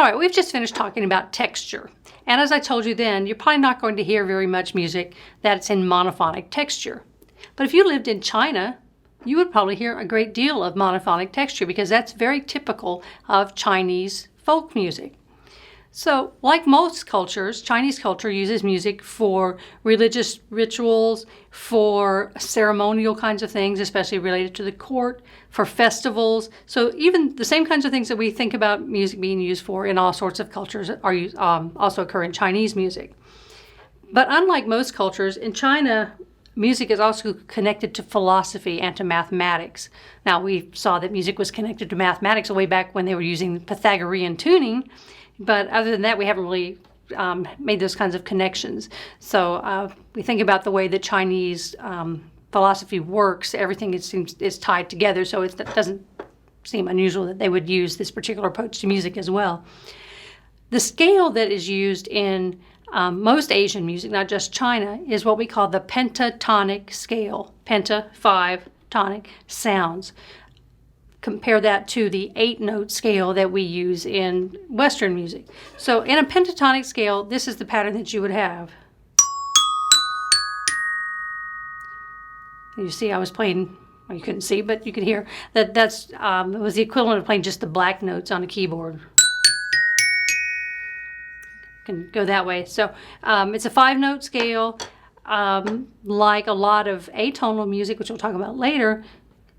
All right, we've just finished talking about texture. And as I told you then, you're probably not going to hear very much music that's in monophonic texture. But if you lived in China, you would probably hear a great deal of monophonic texture because that's very typical of Chinese folk music. So, like most cultures, Chinese culture uses music for religious rituals, for ceremonial kinds of things, especially related to the court, for festivals. So even the same kinds of things that we think about music being used for in all sorts of cultures also occur in Chinese music. But unlike most cultures, in China, music is also connected to philosophy and to mathematics. Now, we saw that music was connected to mathematics way back when they were using Pythagorean tuning. But other than that, we haven't really made those kinds of connections. So we think about the way that Chinese philosophy works. Everything is tied together, so it doesn't seem unusual that they would use this particular approach to music as well. The scale that is used in most Asian music, not just China, is what we call the pentatonic scale. Penta, 5, tonic, sounds. Compare that to the 8-note scale that we use in Western music. So in a pentatonic scale, this is the pattern that you would have. You see I was playing, well, you couldn't see, but you could hear that it was the equivalent of playing just the black notes on a keyboard. Can go that way. So it's a 5-note scale. Like a lot of atonal music, which we'll talk about later,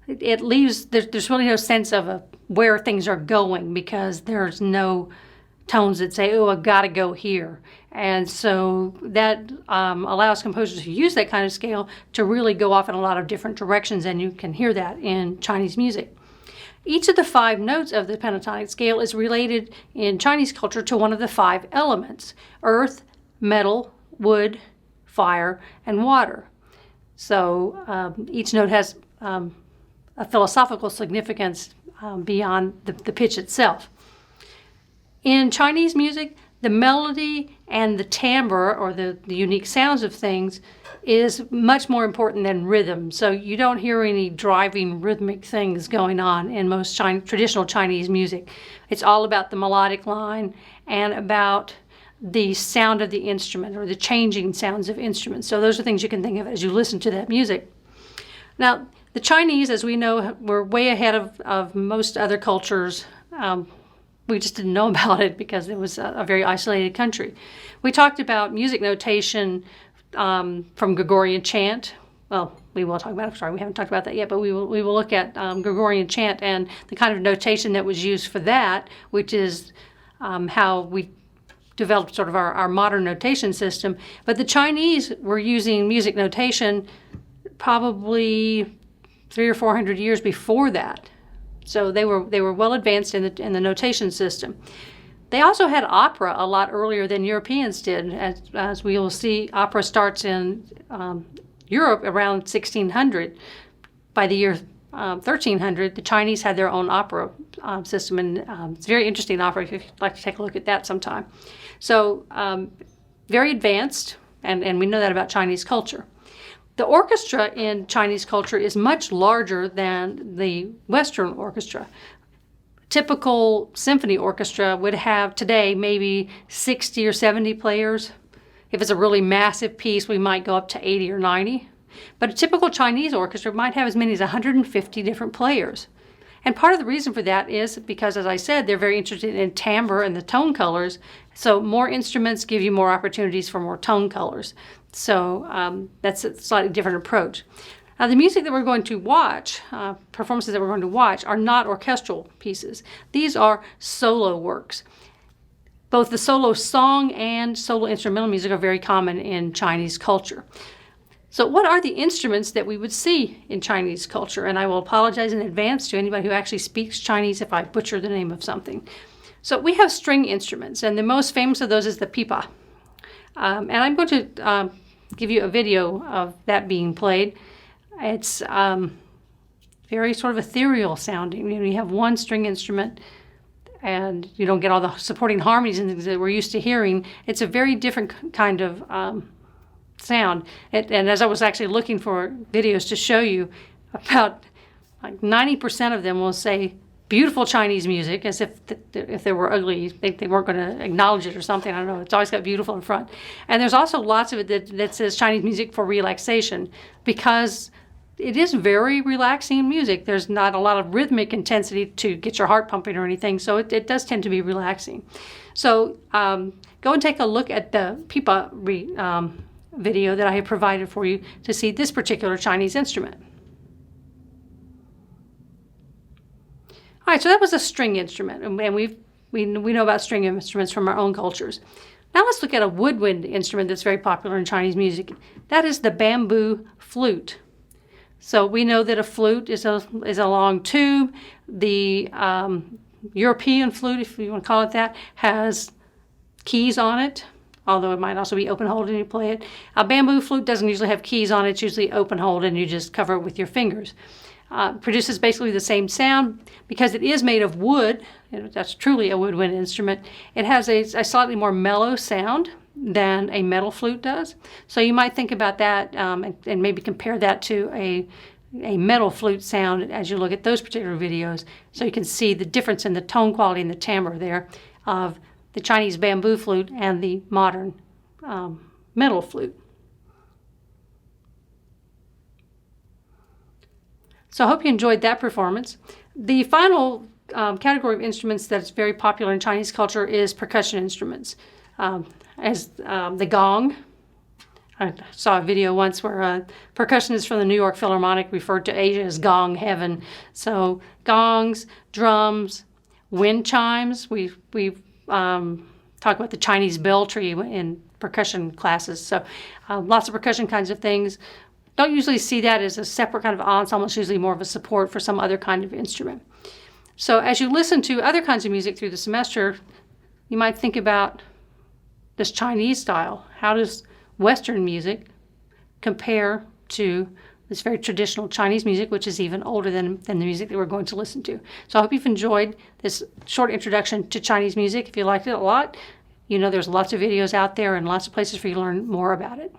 it leaves, there's really no sense of where things are going because there's no tones that say, oh, I've got to go here. And so that allows composers who use that kind of scale to really go off in a lot of different directions, and you can hear that in Chinese music. Each of the 5 notes of the pentatonic scale is related in Chinese culture to one of the 5 elements: earth, metal, wood, fire, and water. So each note has a philosophical significance beyond the pitch itself. In Chinese music, the melody and the timbre, or the unique sounds of things, is much more important than rhythm. So you don't hear any driving rhythmic things going on in most traditional Chinese music. It's all about the melodic line and about the sound of the instrument, or the changing sounds of instruments. So those are things you can think of as you listen to that music. Now, the Chinese, as we know, were way ahead of most other cultures. We just didn't know about it because it was a very isolated country. We talked about music notation from Gregorian chant. Well, we will talk about it. Sorry, we haven't talked about that yet, but we will look at Gregorian chant and the kind of notation that was used for that, which is how we developed sort of our modern notation system. But the Chinese were using music notation probably 300 or 400 years before that. So they were well advanced in the notation system. They also had opera a lot earlier than Europeans did. As we will see, opera starts in Europe around 1600. By the year 1300, the Chinese had their own opera system, and it's a very interesting opera if you'd like to take a look at that sometime. So very advanced, and we know that about Chinese culture. The orchestra in Chinese culture is much larger than the Western orchestra. Typical symphony orchestra would have today maybe 60 or 70 players. If it's a really massive piece, we might go up to 80 or 90. But a typical Chinese orchestra might have as many as 150 different players. And part of the reason for that is because, as I said, they're very interested in timbre and the tone colors. So more instruments give you more opportunities for more tone colors. So that's a slightly different approach. Now, the music that we're going to watch, performances that we're going to watch, are not orchestral pieces. These are solo works. Both the solo song and solo instrumental music are very common in Chinese culture. So what are the instruments that we would see in Chinese culture? And I will apologize in advance to anybody who actually speaks Chinese if I butcher the name of something. So we have string instruments, and the most famous of those is the pipa. And I'm going to give you a video of that being played. It's very sort of ethereal sounding. You have one string instrument, and you don't get all the supporting harmonies and things that we're used to hearing. It's a very different kind of sound. And as I was actually looking for videos to show you, about like 90% of them will say beautiful Chinese music, as if they were ugly, they weren't going to acknowledge it or something. I don't know. It's always got beautiful in front. And there's also lots of it that says Chinese music for relaxation, because it is very relaxing music. There's not a lot of rhythmic intensity to get your heart pumping or anything, so it does tend to be relaxing. So go and take a look at the pipa video that I have provided for you to see this particular Chinese instrument. All right, so that was a string instrument, and we know about string instruments from our own cultures. Now let's look at a woodwind instrument that's very popular in Chinese music. That is the bamboo flute. So we know that a flute is a long tube. The European flute, if you want to call it that, has keys on it, although it might also be open-holed and you play it. A bamboo flute doesn't usually have keys on it. It's usually open-holed and you just cover it with your fingers. Produces basically the same sound because it is made of wood. That's truly a woodwind instrument. It has a slightly more mellow sound than a metal flute does. So you might think about that and maybe compare that to a metal flute sound as you look at those particular videos, so you can see the difference in the tone quality and the timbre there of the Chinese bamboo flute and the modern metal flute. So I hope you enjoyed that performance. The final category of instruments that's very popular in Chinese culture is percussion instruments. As the gong. I saw a video once where a percussionist from the New York Philharmonic referred to Asia as gong heaven. So gongs, drums, wind chimes. We talk about the Chinese bell tree in percussion classes. So lots of percussion kinds of things. Don't usually see that as a separate kind of ensemble. It's usually more of a support for some other kind of instrument. So as you listen to other kinds of music through the semester, you might think about this Chinese style. How does Western music compare to this very traditional Chinese music, which is even older than the music that we're going to listen to? So I hope you've enjoyed this short introduction to Chinese music. If you liked it a lot, you know there's lots of videos out there and lots of places for you to learn more about it.